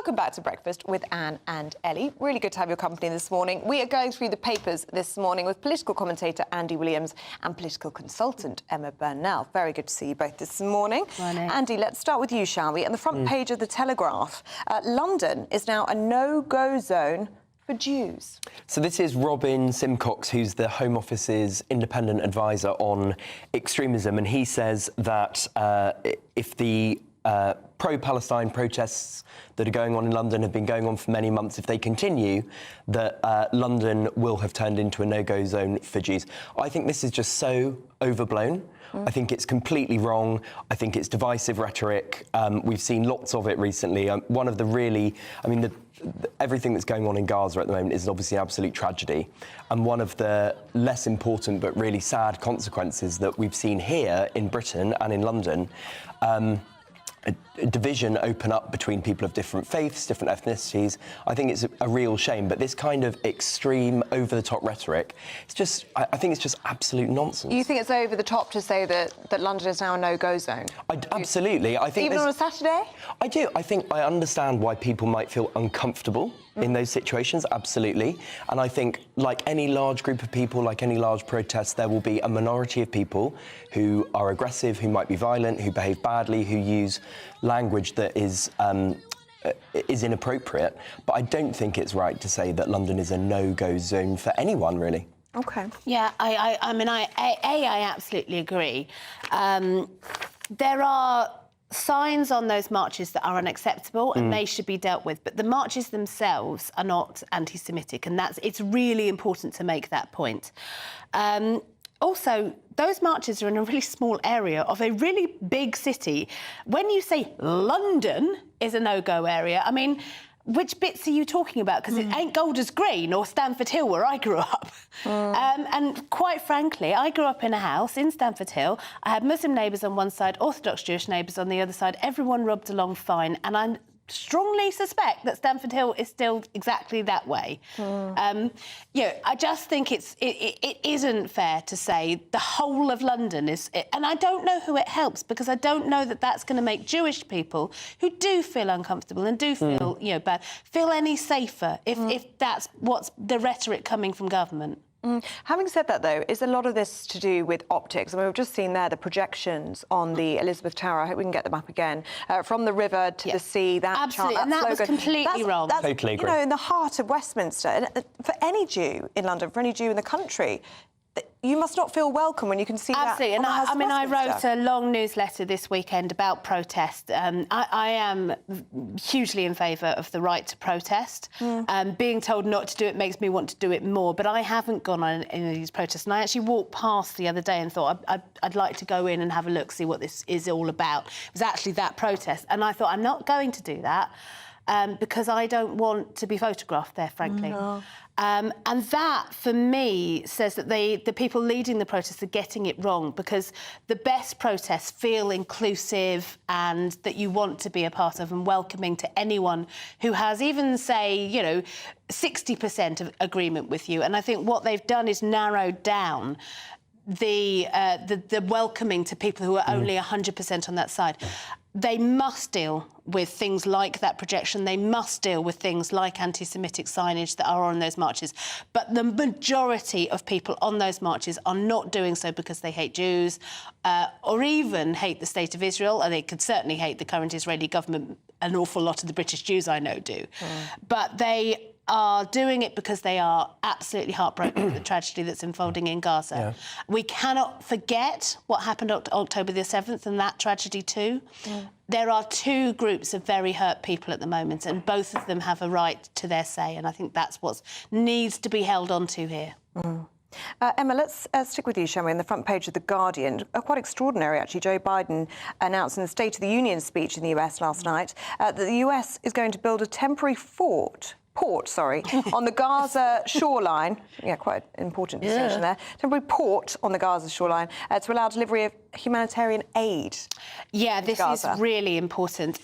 Welcome back to Breakfast with Anne and Ellie. Really good to have your company this morning. We are going through the papers this morning with political commentator Andy Williams and political consultant Emma Burnell. Very good to see you both this morning. Morning. Andy, let's start with you, shall we? On the front page of The Telegraph, London is now a no-go zone for Jews. So this is Robin Simcox, who's the Home Office's independent advisor on extremism, and he says that if the pro-Palestine protests that are going on in London have been going on for many months, if they continue, that London will have turned into a no-go zone for Jews. I think this is just so overblown. I think it's completely wrong. I think it's divisive rhetoric. We've seen lots of it recently. One of the really, everything that's going on in Gaza at the moment is obviously an absolute tragedy. And one of the less important but really sad consequences that we've seen here in Britain and in London, a division open up between people of different faiths, different ethnicities. I think it's a real shame, but this kind of extreme, over-the-top rhetoric, it's just, I think it's just absolute nonsense. You think it's over the top to say that London is now a no-go zone? Absolutely. I think even on a Saturday? I do. I think I understand why people might feel uncomfortable in those situations, absolutely. And I think, like any large group of people, like any large protest, there will be a minority of people who are aggressive, who might be violent, who behave badly, who use language that is inappropriate. But I don't think it's right to say that London is a no-go zone for anyone, really. OK. Yeah, I absolutely agree. There are signs on those marches that are unacceptable and they should be dealt with, but the marches themselves are not anti-Semitic, and it's really important to make that point. Also, those marches are in a really small area of a really big city. When you say London is a no-go area, I mean, which bits are you talking about? Because it ain't Golders Green or Stamford Hill where I grew up. And quite frankly, I grew up in a house in Stamford Hill. I had Muslim neighbours on one side, Orthodox Jewish neighbours on the other side. Everyone rubbed along fine. And I strongly suspect that Stamford Hill is still exactly that way. I just think it isn't fair to say the whole of London is... And I don't know who it helps, because I don't know that that's going to make Jewish people who do feel uncomfortable and do feel, bad, feel any safer if that's what's the rhetoric coming from government. Having said that, though, is a lot of this to do with optics? I mean, we've just seen there the projections on the Elizabeth Tower. I hope we can get them up again. From the river to the sea, that absolutely, chart, and that was completely wrong. That's, totally agree. in the heart of Westminster. And for any Jew in London, for any Jew in the country, you must not feel welcome when you can see absolutely. that. And I wrote a long newsletter this weekend about protest. I am hugely in favour of the right to protest. Being told not to do it makes me want to do it more. But I haven't gone on any of these protests. And I actually walked past the other day and thought I'd like to go in and have a look, see what this is all about. It was actually that protest. And I thought, I'm not going to do that because I don't want to be photographed there, frankly. No. And that, for me, says that the people leading the protests are getting it wrong, because the best protests feel inclusive and that you want to be a part of and welcoming to anyone who has even, say, 60% of agreement with you. And I think what they've done is narrowed down the welcoming to people who are only 100% on that side. They must deal with things like that projection. They must deal with things like anti-Semitic signage that are on those marches. But the majority of people on those marches are not doing so because they hate Jews or even hate the State of Israel. And they could certainly hate the current Israeli government. An awful lot of the British Jews I know do. But they are doing it because they are absolutely heartbroken at the tragedy that's unfolding in Gaza. We cannot forget what happened on October the 7th and that tragedy too. There are two groups of very hurt people at the moment, and both of them have a right to their say, and I think that's what needs to be held on to here. Emma, let's stick with you, shall we, on the front page of The Guardian. Quite extraordinary, actually. Joe Biden announced in the State of the Union speech in the US last night that the US is going to build a temporary port on the Gaza shoreline. Yeah, quite an important distinction there. Temporary port on the Gaza shoreline to allow delivery of humanitarian aid. Yeah, this Gaza. Is really important.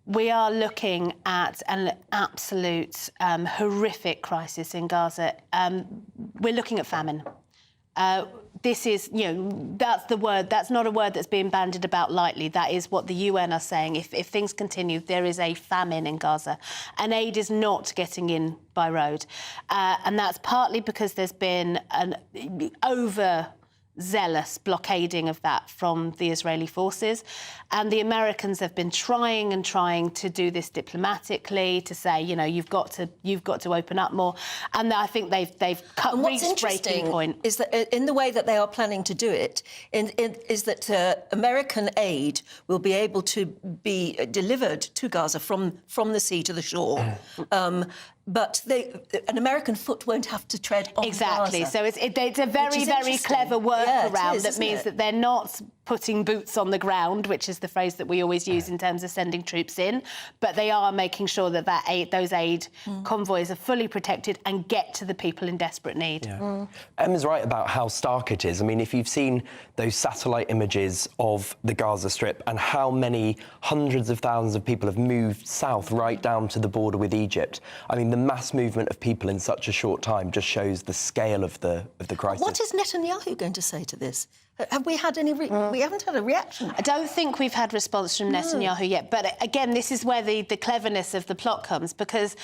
We are looking at an absolute horrific crisis in Gaza. We're looking at famine. this is, that's the word. That's not a word that's being bandied about lightly. That is what the UN are saying. If things continue, there is a famine in Gaza, and aid is not getting in by road, and that's partly because there's been an overzealous blockading of that from the Israeli forces, and the Americans have been trying to do this diplomatically, to say, you've got to open up more, and I think they've reached breaking point. Is that in the way that they are planning to do it, is that American aid will be able to be delivered to Gaza from the sea to the shore. But an American foot won't have to tread on exactly. Gaza. So it's a very clever workaround that means that they're not putting boots on the ground, which is the phrase that we always use in terms of sending troops in, but they are making sure that those aid convoys are fully protected and get to the people in desperate need. Yeah. Emma's right about how stark it is. I mean, if you've seen those satellite images of the Gaza Strip and how many hundreds of thousands of people have moved south right down to the border with Egypt, I mean, the mass movement of people in such a short time just shows the scale of the crisis. What is Netanyahu going to say to this? Have we had any... We haven't had a reaction. I don't think we've had response from Netanyahu yet. But again, this is where the cleverness of the plot comes, because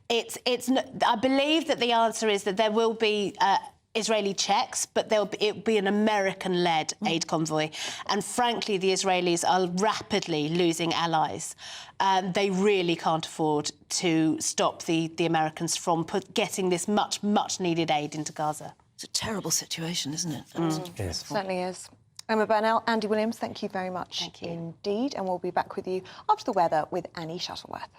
I believe that the answer is that there will be Israeli checks, but it'll be an American-led aid convoy. And frankly, the Israelis are rapidly losing allies. They really can't afford to stop the Americans from getting this much needed aid into Gaza. It's a terrible situation, isn't it? Yes. Certainly is. Emma Burnell, Andy Williams, thank you very much indeed. And we'll be back with you after the weather with Annie Shuttleworth.